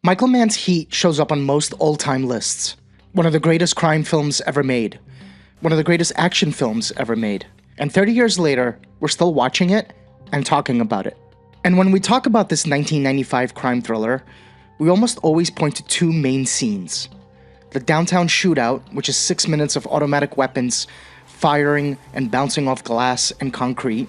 Michael Mann's Heat shows up on most all-time lists. One of the greatest crime films ever made. One of the greatest action films ever made. And 30 years later, we're still watching it and talking about it. And when we talk about this 1995 crime thriller, we almost always point to two main scenes. The downtown shootout, which is 6 minutes of automatic weapons firing and bouncing off glass and concrete,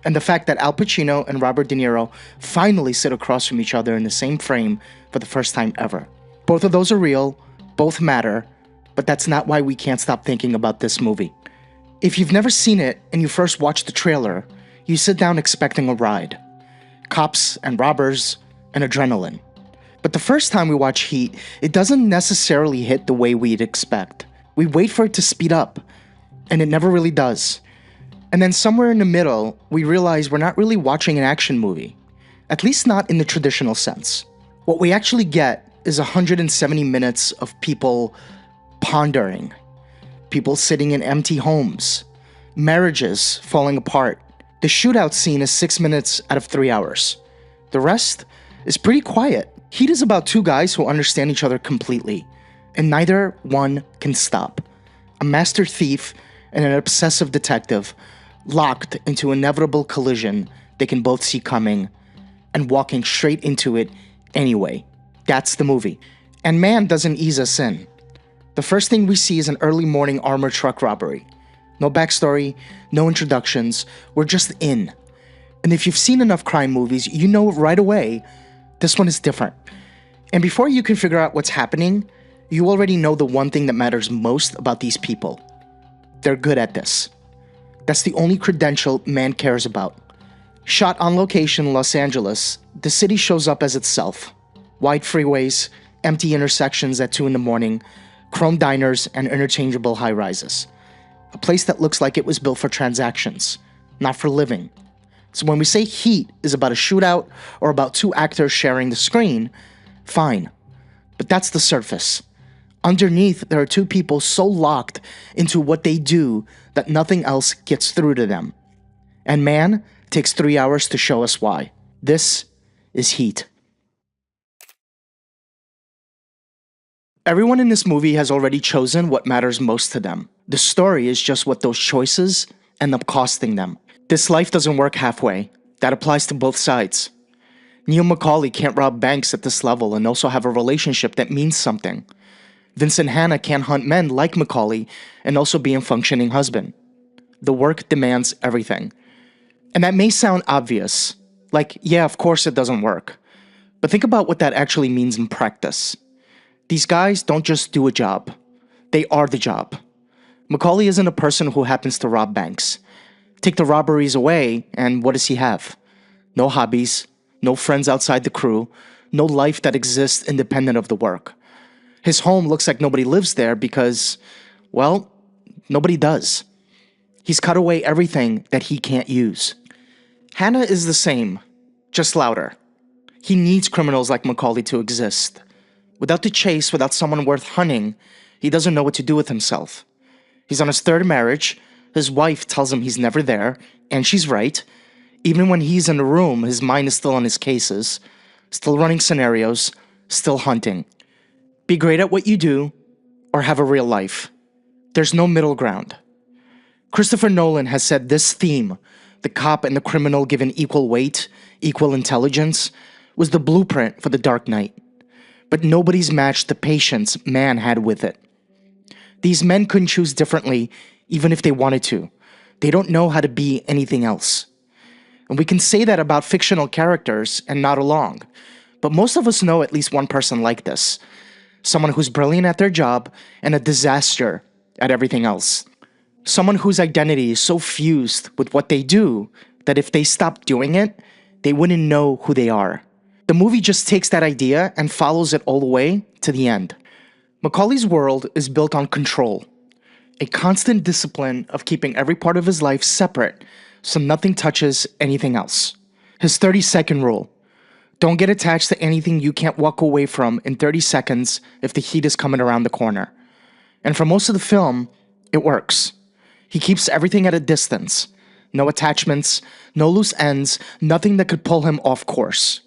and the fact that Al Pacino and Robert De Niro finally sit across from each other in the same frame for the first time ever. Both of those are real, both matter, but that's not why we can't stop thinking about this movie. If you've never seen it and you first watch the trailer, you sit down expecting a ride. Cops and robbers and adrenaline. But the first time we watch Heat, it doesn't necessarily hit the way we'd expect. We wait for it to speed up, and it never really does. And then somewhere in the middle, we realize we're not really watching an action movie. At least not in the traditional sense. What we actually get is 170 minutes of people pondering. People sitting in empty homes. Marriages falling apart. The shootout scene is 6 minutes out of 3 hours. The rest is pretty quiet. Heat is about two guys who understand each other completely, and neither one can stop. A master thief and an obsessive detective locked into inevitable collision they can both see coming and walking straight into it anyway. That's the movie. And Mann doesn't ease us in. The first thing we see is an early morning armored truck robbery. No backstory, no introductions, we're just in. And if you've seen enough crime movies, you know right away this one is different. And before you can figure out what's happening, you already know the one thing that matters most about these people. They're good at this. That's the only credential Mann cares about. Shot on location in Los Angeles, the city shows up as itself. Wide freeways, empty intersections at 2 in the morning, chrome diners, and interchangeable high-rises. A place that looks like it was built for transactions, not for living. So when we say Heat is about a shootout or about two actors sharing the screen, fine. But that's the surface. Underneath, there are two people so locked into what they do that nothing else gets through to them. And Mann takes 3 hours to show us why. This is Heat. Everyone in this movie has already chosen what matters most to them. The story is just what those choices end up costing them. This life doesn't work halfway. That applies to both sides. Neil McCauley can't rob banks at this level and also have a relationship that means something. Vincent and Hanna can't hunt men like McCauley and also be a functioning husband. The work demands everything. And that may sound obvious. Like, yeah, of course it doesn't work. But think about what that actually means in practice. These guys don't just do a job. They are the job. McCauley isn't a person who happens to rob banks. Take the robberies away, and what does he have? No hobbies, no friends outside the crew, no life that exists independent of the work. His home looks like nobody lives there because, well, nobody does. He's cut away everything that he can't use. Hanna is the same, just louder. He needs criminals like McCauley to exist. Without the chase, without someone worth hunting, he doesn't know what to do with himself. He's on his third marriage. His wife tells him he's never there, and she's right. Even when he's in the room, his mind is still on his cases, still running scenarios, still hunting. Be great at what you do, or have a real life. There's no middle ground. Christopher Nolan has said this theme, the cop and the criminal given equal weight, equal intelligence, was the blueprint for The Dark Knight. But nobody's matched the patience Mann had with it. These men couldn't choose differently, even if they wanted to. They don't know how to be anything else. And we can say that about fictional characters and nod along. But most of us know at least one person like this. Someone who's brilliant at their job and a disaster at everything else. Someone whose identity is so fused with what they do that if they stopped doing it, they wouldn't know who they are. The movie just takes that idea and follows it all the way to the end. McCauley's world is built on control. A constant discipline of keeping every part of his life separate so nothing touches anything else. His 30-second rule. Don't get attached to anything you can't walk away from in 30 seconds if the heat is coming around the corner. And for most of the film, it works. He keeps everything at a distance. No attachments, no loose ends, nothing that could pull him off course.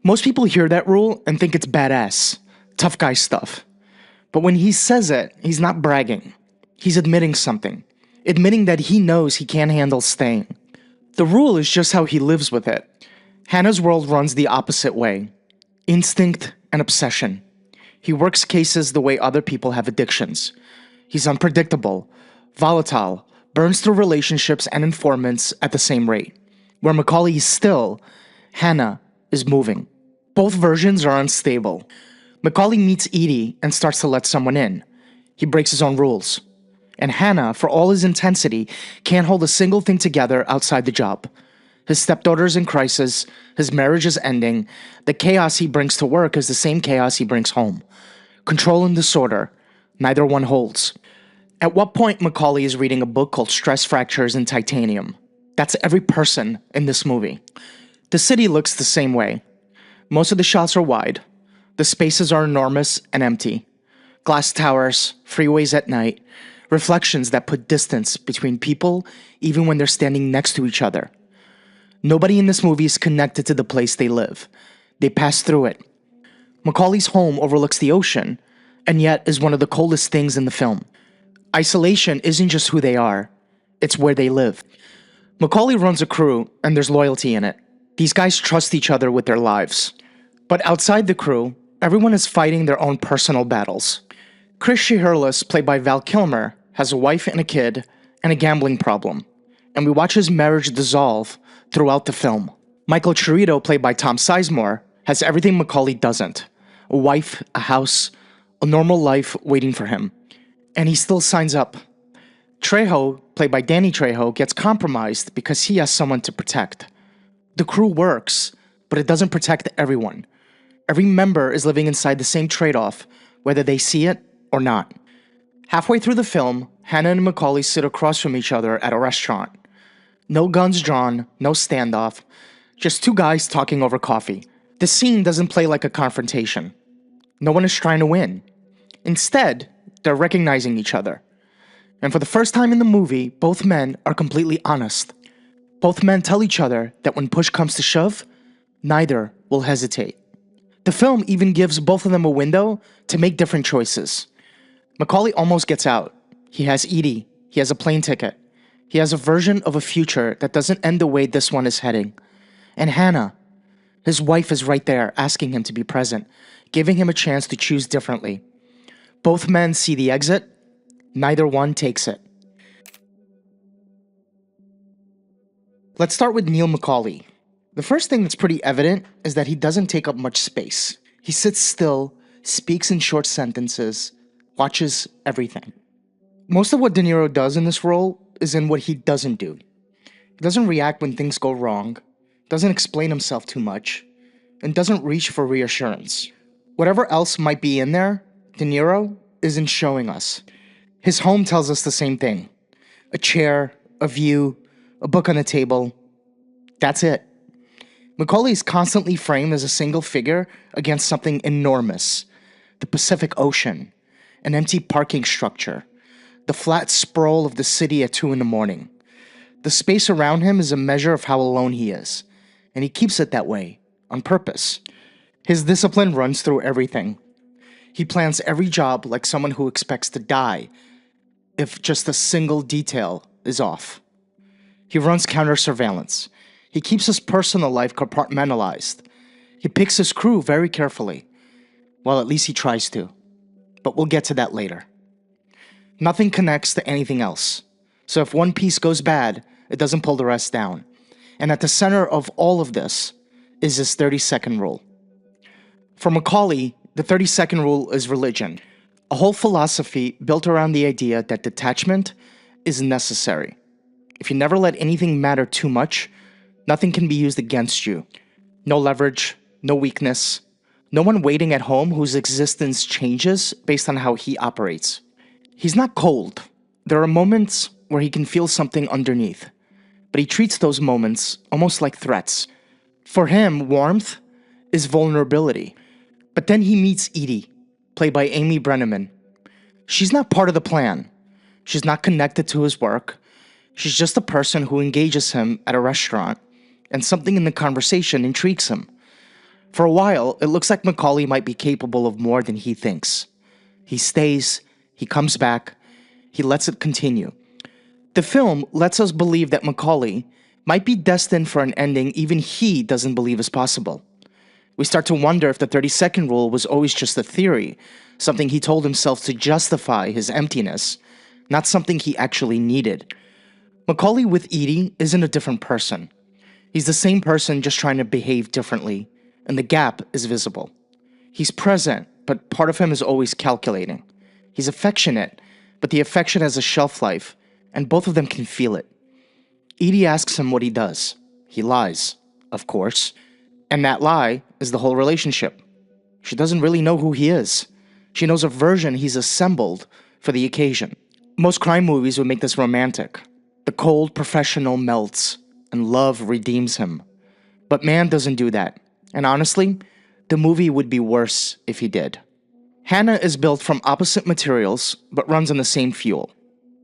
Most people hear that rule and think it's badass, tough guy stuff. But when he says it, he's not bragging. He's admitting something. Admitting that he knows he can't handle staying. The rule is just how he lives with it. Hanna's world runs the opposite way. Instinct and obsession. He works cases the way other people have addictions. He's unpredictable, volatile, burns through relationships and informants at the same rate. Where McCauley is still, Hanna is moving. Both versions are unstable. McCauley meets Edie and starts to let someone in. He breaks his own rules. And Hanna, for all his intensity, can't hold a single thing together outside the job. His stepdaughter's in crisis, his marriage is ending, the chaos he brings to work is the same chaos he brings home. Control and disorder, neither one holds. At what point McCauley is reading a book called Stress Fractures in Titanium. That's every person in this movie. The city looks the same way. Most of the shots are wide. The spaces are enormous and empty. Glass towers, freeways at night, reflections that put distance between people even when they're standing next to each other. Nobody in this movie is connected to the place they live. They pass through it. McCauley's home overlooks the ocean, and yet is one of the coldest things in the film. Isolation isn't just who they are, it's where they live. McCauley runs a crew, and there's loyalty in it. These guys trust each other with their lives. But outside the crew, everyone is fighting their own personal battles. Chris Shiherlis, played by Val Kilmer, has a wife and a kid, and a gambling problem. And we watch his marriage dissolve throughout the film. Michael Chirito, played by Tom Sizemore, has everything McCauley doesn't. A wife, a house, a normal life waiting for him. And he still signs up. Trejo, played by Danny Trejo, gets compromised because he has someone to protect. The crew works, but it doesn't protect everyone. Every member is living inside the same trade-off, whether they see it or not. Halfway through the film, Hanna and McCauley sit across from each other at a restaurant. No guns drawn, no standoff, just two guys talking over coffee. The scene doesn't play like a confrontation. No one is trying to win. Instead, they're recognizing each other. And for the first time in the movie, both men are completely honest. Both men tell each other that when push comes to shove, neither will hesitate. The film even gives both of them a window to make different choices. McCauley almost gets out. He has Edie. He has a plane ticket. He has a version of a future that doesn't end the way this one is heading. And Hanna, his wife, is right there asking him to be present, giving him a chance to choose differently. Both men see the exit. Neither one takes it. Let's start with Neil McCauley. The first thing that's pretty evident is that he doesn't take up much space. He sits still, speaks in short sentences, watches everything. Most of what De Niro does in this role is in what he doesn't do. He doesn't react when things go wrong, doesn't explain himself too much, and doesn't reach for reassurance. Whatever else might be in there, De Niro isn't showing us. His home tells us the same thing. A chair, a view, a book on a table. That's it. McCauley is constantly framed as a single figure against something enormous. The Pacific Ocean, an empty parking structure, the flat sprawl of the city at 2 a.m. The space around him is a measure of how alone he is, and he keeps it that way, on purpose. His discipline runs through everything. He plans every job like someone who expects to die if just a single detail is off. He runs counter-surveillance. He keeps his personal life compartmentalized. He picks his crew very carefully. Well, at least he tries to. But we'll get to that later. Nothing connects to anything else. So if one piece goes bad, it doesn't pull the rest down. And at the center of all of this is this 30-second rule. For McCauley, the 30-second rule is religion. A whole philosophy built around the idea that detachment is necessary. If you never let anything matter too much, nothing can be used against you. No leverage, no weakness, no one waiting at home whose existence changes based on how he operates. He's not cold. There are moments where he can feel something underneath, but he treats those moments almost like threats. For him, warmth is vulnerability. But then he meets Edie, played by Amy Brenneman. She's not part of the plan. She's not connected to his work. She's just a person who engages him at a restaurant, and something in the conversation intrigues him. For a while, it looks like McCauley might be capable of more than he thinks. He stays, he comes back, he lets it continue. The film lets us believe that McCauley might be destined for an ending even he doesn't believe is possible. We start to wonder if the 30-second rule was always just a theory, something he told himself to justify his emptiness, not something he actually needed. McCauley with Edie isn't a different person. He's the same person just trying to behave differently, and the gap is visible. He's present, but part of him is always calculating. He's affectionate, but the affection has a shelf life, and both of them can feel it. Edie asks him what he does. He lies, of course, and that lie is the whole relationship. She doesn't really know who he is. She knows a version he's assembled for the occasion. Most crime movies would make this romantic. The cold professional melts, and love redeems him. But Mann doesn't do that. And honestly, the movie would be worse if he did. Hanna is built from opposite materials, but runs on the same fuel.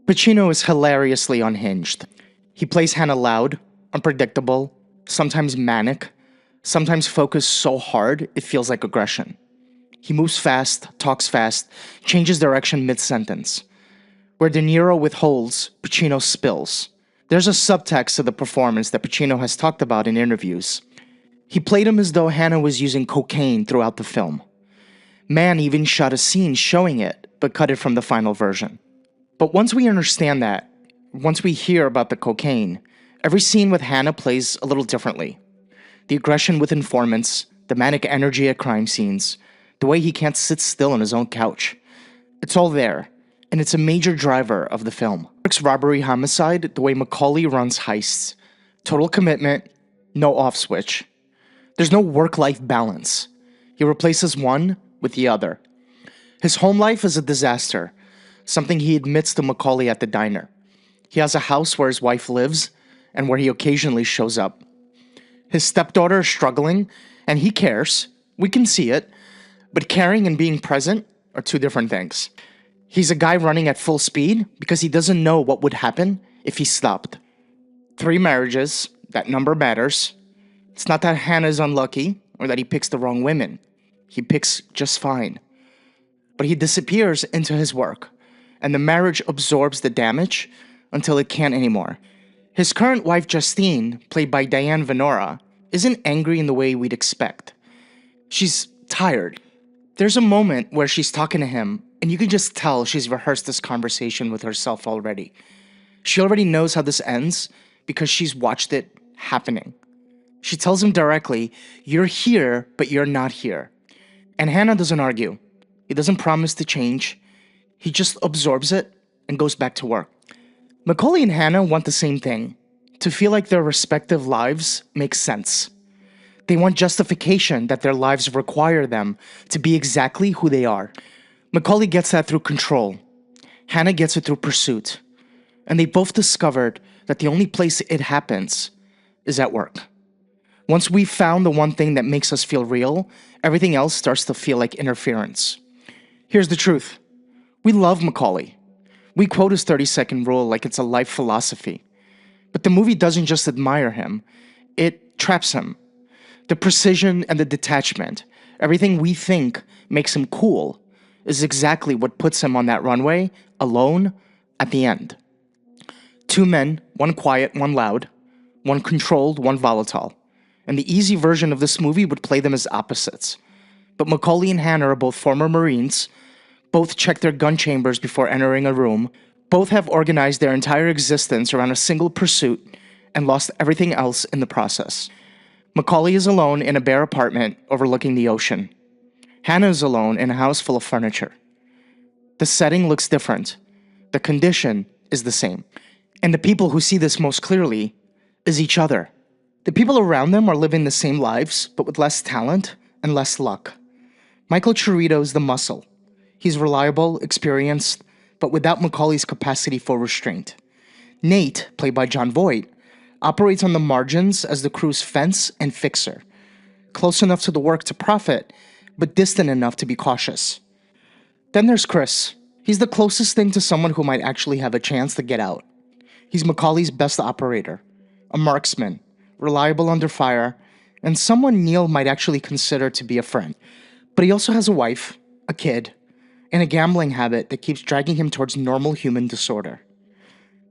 Pacino is hilariously unhinged. He plays Hanna loud, unpredictable, sometimes manic, sometimes focused so hard it feels like aggression. He moves fast, talks fast, changes direction mid-sentence. Where De Niro withholds, Pacino spills. There's a subtext to the performance that Pacino has talked about in interviews. He played him as though Hanna was using cocaine throughout the film. Mann even shot a scene showing it, but cut it from the final version. But once we understand that, once we hear about the cocaine, every scene with Hanna plays a little differently. The aggression with informants, the manic energy at crime scenes, the way he can't sit still on his own couch. It's all there, and it's a major driver of the film. Robbery homicide, the way McCauley runs heists. Total commitment, no off switch. There's no work-life balance. He replaces one with the other. His home life is a disaster, something he admits to McCauley at the diner. He has a house where his wife lives and where he occasionally shows up. His stepdaughter is struggling, and he cares. We can see it. But caring and being present are two different things. He's a guy running at full speed because he doesn't know what would happen if he stopped. 3 marriages, that number matters. It's not that Hanna's unlucky or that he picks the wrong women. He picks just fine. But he disappears into his work, and the marriage absorbs the damage until it can't anymore. His current wife, Justine, played by Diane Venora, isn't angry in the way we'd expect. She's tired. There's a moment where she's talking to him, and you can just tell she's rehearsed this conversation with herself already. She already knows how this ends because she's watched it happening. She tells him directly, "You're here, but you're not here." And Hanna doesn't argue. He doesn't promise to change. He just absorbs it and goes back to work. McCauley and Hanna want the same thing, to feel like their respective lives make sense. They want justification that their lives require them to be exactly who they are. McCauley gets that through control. Hanna gets it through pursuit. And they both discovered that the only place it happens is at work. Once we've found the one thing that makes us feel real, everything else starts to feel like interference. Here's the truth. We love McCauley. We quote his 30-second rule like it's a life philosophy. But the movie doesn't just admire him, it traps him. The precision and the detachment, everything we think makes him cool, is exactly what puts him on that runway, alone, at the end. 2 men, one quiet, one loud, one controlled, one volatile. And the easy version of this movie would play them as opposites. But McCauley and Hanna are both former Marines, both check their gun chambers before entering a room, both have organized their entire existence around a single pursuit and lost everything else in the process. McCauley is alone in a bare apartment overlooking the ocean. Hanna is alone in a house full of furniture. The setting looks different. The condition is the same. And the people who see this most clearly is each other. The people around them are living the same lives, but with less talent and less luck. Michael Chirito is the muscle. He's reliable, experienced, but without McCauley's capacity for restraint. Nate, played by Jon Voight, operates on the margins as the crew's fence and fixer. Close enough to the work to profit, but distant enough to be cautious. Then there's Chris. He's the closest thing to someone who might actually have a chance to get out. He's McCauley's best operator, a marksman, reliable under fire, and someone Neil might actually consider to be a friend. But he also has a wife, a kid, and a gambling habit that keeps dragging him towards normal human disorder.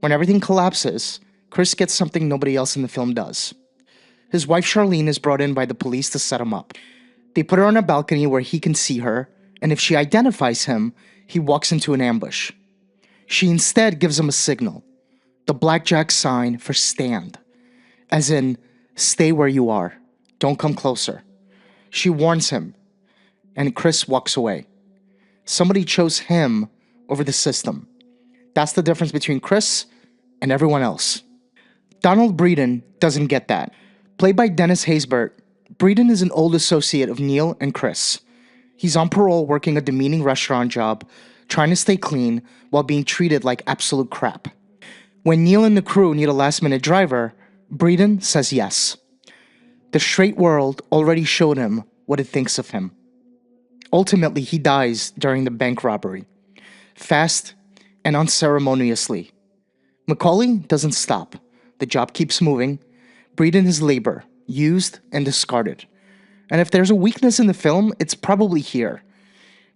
When everything collapses, Chris gets something nobody else in the film does. His wife Charlene is brought in by the police to set him up. They put her on a balcony where he can see her, and if she identifies him, he walks into an ambush. She instead gives him a signal, the blackjack sign for stand, as in, stay where you are, don't come closer. She warns him, and Chris walks away. Somebody chose him over the system. That's the difference between Chris and everyone else. Donald Breeden doesn't get that. Played by Dennis Haysbert, Breeden is an old associate of Neil and Chris. He's on parole working a demeaning restaurant job, trying to stay clean while being treated like absolute crap. When Neil and the crew need a last-minute driver, Breeden says yes. The straight world already showed him what it thinks of him. Ultimately, he dies during the bank robbery, fast and unceremoniously. McCauley doesn't stop. The job keeps moving. Breeden is labor, used and discarded. And if there's a weakness in the film, it's probably here.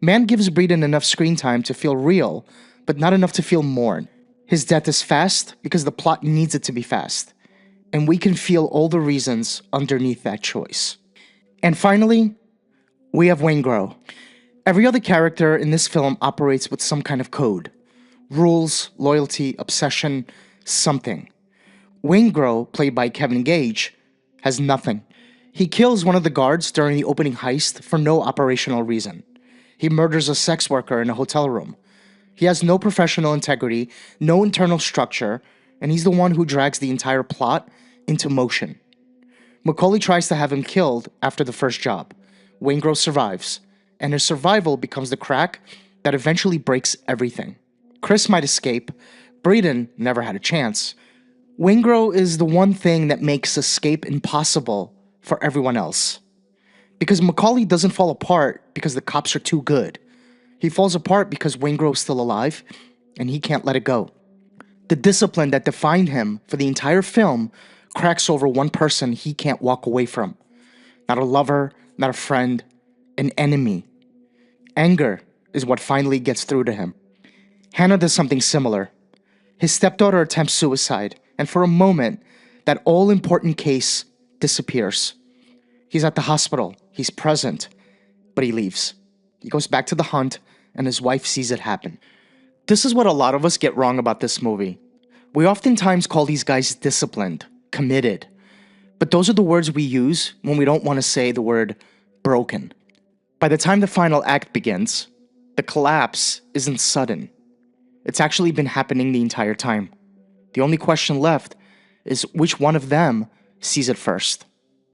Mann gives Breeden enough screen time to feel real, but not enough to feel mourn. His death is fast because the plot needs it to be fast. And we can feel all the reasons underneath that choice. And finally, we have Waingro. Every other character in this film operates with some kind of code. Rules, loyalty, obsession, something. Waingro, played by Kevin Gage, has nothing. He kills one of the guards during the opening heist for no operational reason. He murders a sex worker in a hotel room. He has no professional integrity, no internal structure, and he's the one who drags the entire plot into motion. McCauley tries to have him killed after the first job. Waingro survives, and his survival becomes the crack that eventually breaks everything. Chris might escape. Breeden never had a chance. Waingro is the one thing that makes escape impossible for everyone else. Because McCauley doesn't fall apart because the cops are too good. He falls apart because Waingro is still alive, and he can't let it go. The discipline that defined him for the entire film cracks over one person he can't walk away from. Not a lover, not a friend, an enemy. Anger is what finally gets through to him. Hanna does something similar. His stepdaughter attempts suicide, and for a moment, that all-important case disappears. He's at the hospital, he's present, but he leaves. He goes back to the hunt, and his wife sees it happen. This is what a lot of us get wrong about this movie. We oftentimes call these guys disciplined, committed, but those are the words we use when we don't want to say the word broken. By the time the final act begins, the collapse isn't sudden. It's actually been happening the entire time. The only question left is which one of them sees it first.